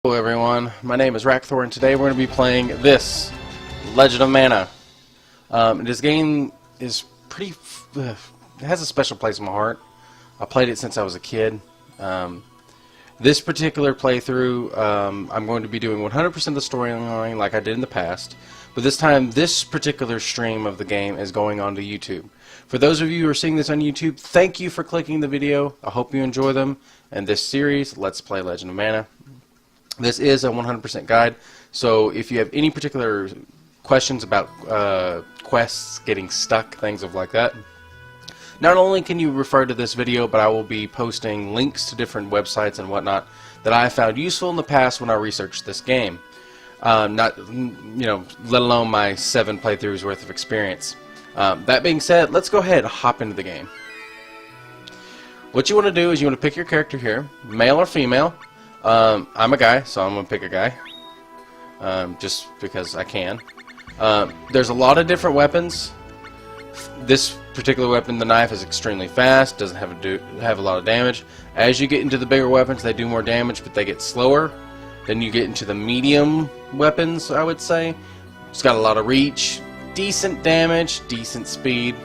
Hello everyone, my name is Rackthor and today we're going to be playing this, Legend of Mana. This game is pretty, it has a special place in my heart. I played it since I was a kid. This particular playthrough, I'm going to be doing 100% of the storyline like I did in the past, but this time this particular stream of the game is going on to YouTube. For those of you who are seeing this on YouTube, thank you for clicking the video. I hope you enjoy them and this series, Let's Play Legend of Mana. This is a 100% guide, so if you have any particular questions about quests, getting stuck, things like that, not only can you refer to this video, but I will be posting links to different websites and whatnot that I found useful in the past when I researched this game. Let alone my 7 playthroughs worth of experience. That being said, let's go ahead and hop into the game. What you want to do is you want to pick your character here, male or female. I'm a guy, so I'm going to pick a guy, just because I can. There's a lot of different weapons. This particular weapon, the knife, is extremely fast, doesn't have a lot of damage. As you get into the bigger weapons, they do more damage, but they get slower. Then you get into the medium weapons, I would say. It's got a lot of reach, decent damage, decent speed.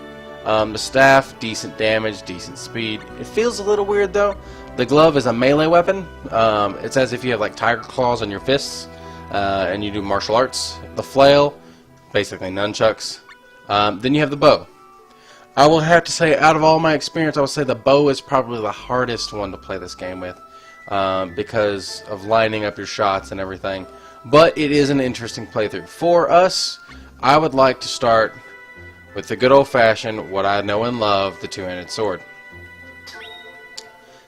The staff, decent damage, decent speed. It feels a little weird though. The glove is a melee weapon. It's as if you have like tiger claws on your fists and you do martial arts. The flail, basically nunchucks. Then you have the bow. I will have to say, out of all my experience, I would say the bow is probably the hardest one to play this game with because of lining up your shots and everything. But it is an interesting playthrough. For us, I would like to start with the good old-fashioned, what I know and love, the two-handed sword.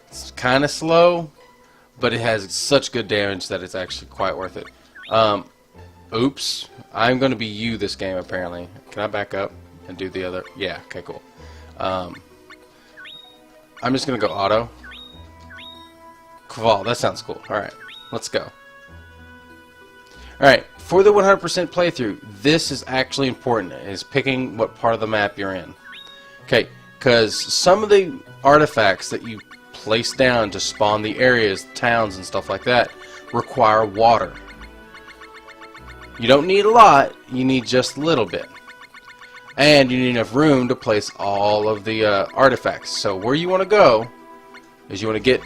It's kind of slow, but it has such good damage that it's actually quite worth it. Oops. I'm going to be you this game, apparently. Can I back up and do the other? Yeah, okay, cool. I'm just going to go auto. Kval, that sounds cool. Alright, let's go. Alright, for the 100% playthrough, this is actually important, is picking what part of the map you're in. Okay, because some of the artifacts that you place down to spawn the areas, towns, and stuff like that require water. You don't need a lot, you need just a little bit. And you need enough room to place all of the artifacts. So where you want to go is you want to get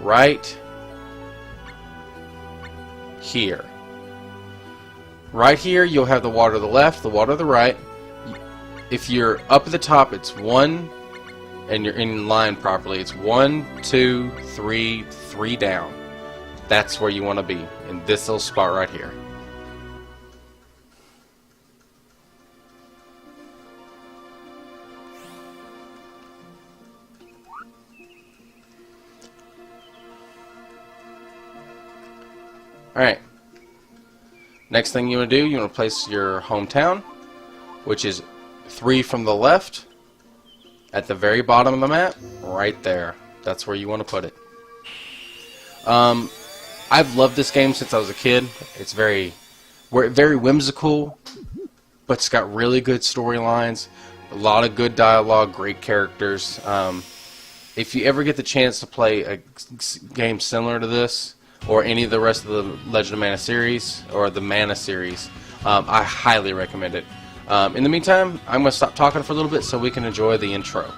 right here. Right here you'll have the water to the left, the water to the right. If you're up at the top, it's 1, and you're in line properly, it's 1, 2, 3, 3 down. That's where you want to be, in this little spot right here. Alright. Next thing you want to do, you want to place your hometown, which is 3 from the left, at the very bottom of the map, right there. That's where you want to put it. I've loved this game since I was a kid. It's very whimsical, but it's got really good storylines, a lot of good dialogue, great characters. If you ever get the chance to play a game similar to this, or any of the rest of the Legend of Mana series, or the Mana series, I highly recommend it. In the meantime, I'm going to stop talking for a little bit so we can enjoy the intro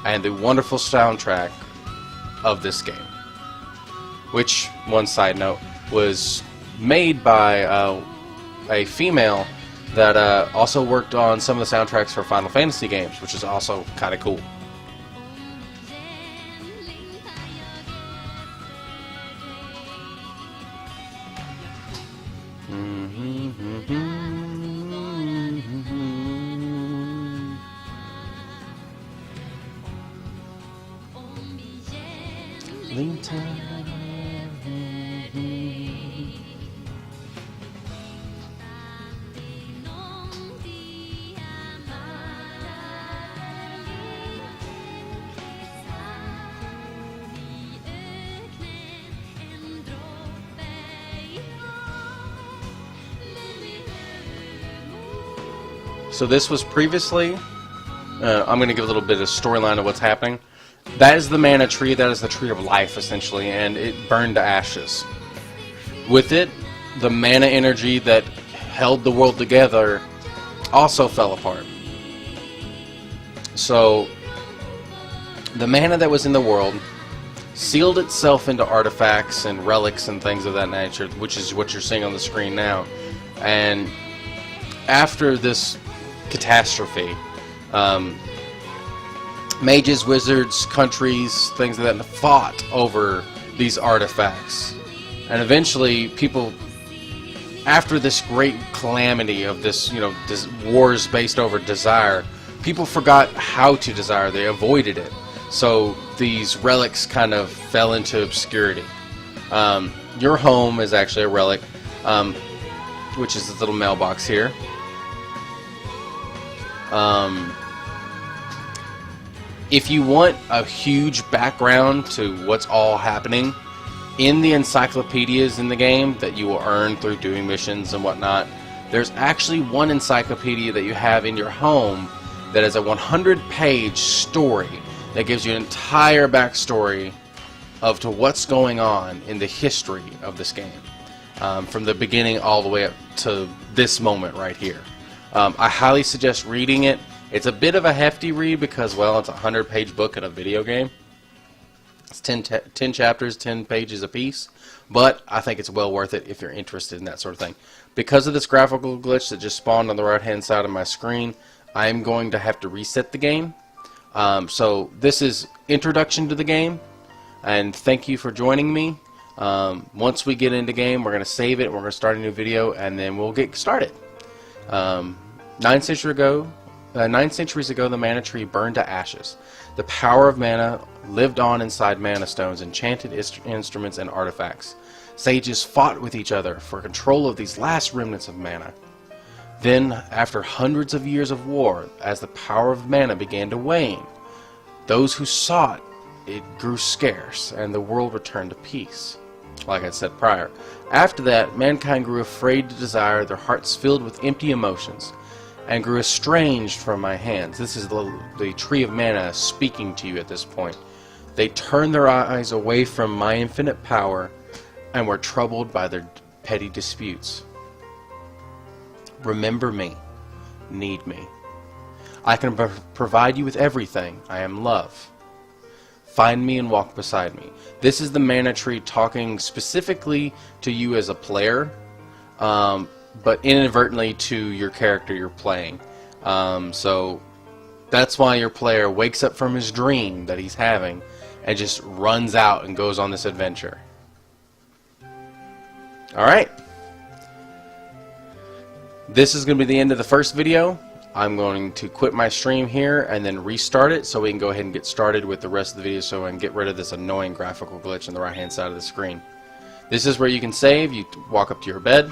and the wonderful soundtrack of this game, which, one side note, was made by a female that also worked on some of the soundtracks for Final Fantasy games, which is also kind of cool. So this was previously, I'm going to give a little bit of storyline of what's happening. That is the mana tree. That is the tree of life, essentially, and it burned to ashes. With it, the mana energy that held the world together also fell apart. So, the mana that was in the world sealed itself into artifacts and relics and things of that nature, which is what you're seeing on the screen now. And after this catastrophe, mages, wizards, countries, things like that fought over these artifacts. And eventually, people, after this great calamity of this, wars based over desire, people forgot how to desire. They avoided it. So these relics kind of fell into obscurity. Your home is actually a relic, which is this little mailbox here. If you want a huge background to what's all happening, in the encyclopedias in the game that you will earn through doing missions and whatnot, there's actually one encyclopedia that you have in your home that is a 100-page story that gives you an entire backstory of to what's going on in the history of this game, from the beginning all the way up to this moment right here. I highly suggest reading it. It's a bit of a hefty read because, well, it's a 100-page book in a video game. It's 10 chapters, 10 pages a piece, but I think it's well worth it if you're interested in that sort of thing. Because of this graphical glitch that just spawned on the right-hand side of my screen, I'm going to have to reset the game. So this is introduction to the game, and thank you for joining me. Once we get into game, we're going to save it, we're going to start a new video, and then we'll get started. 9 centuries ago, the mana tree burned to ashes. The power of mana lived on inside mana stones, enchanted instruments, and artifacts. Sages fought with each other for control of these last remnants of mana. Then, after hundreds of years of war, as the power of mana began to wane, those who sought it grew scarce, and the world returned to peace. Like I said prior. After that, mankind grew afraid to desire, their hearts filled with empty emotions, and grew estranged from my hands. This is the tree of mana speaking to you at this point. They turned their eyes away from my infinite power, and were troubled by their petty disputes. Remember me. Need me. I can provide you with everything. I am love. Find me and walk beside me. This is the mana tree talking specifically to you as a player, but inadvertently to your character you're playing. So that's why your player wakes up from his dream that he's having and just runs out and goes on this adventure. Alright. This is going to be the end of the first video. I'm going to quit my stream here and then restart it so we can go ahead and get started with the rest of the video so I can get rid of this annoying graphical glitch on the right hand side of the screen. This is where you can save. You walk up to your bed.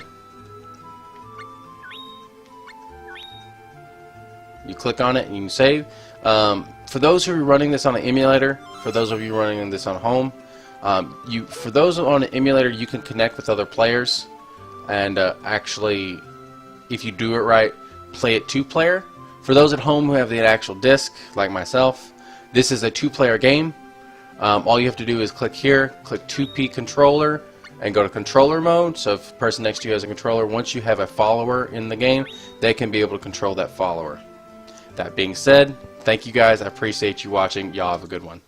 You click on it and you can save. For those who are running this on an emulator, for those of you running this on home, for those on an emulator, you can connect with other players and actually, if you do it right, play it 2-player. For those at home who have the actual disc, like myself, this is a 2-player game. All you have to do is click here, click 2P controller, and go to controller mode. So if the person next to you has a controller, once you have a follower in the game, they can be able to control that follower. That being said, thank you guys. I appreciate you watching. Y'all have a good one.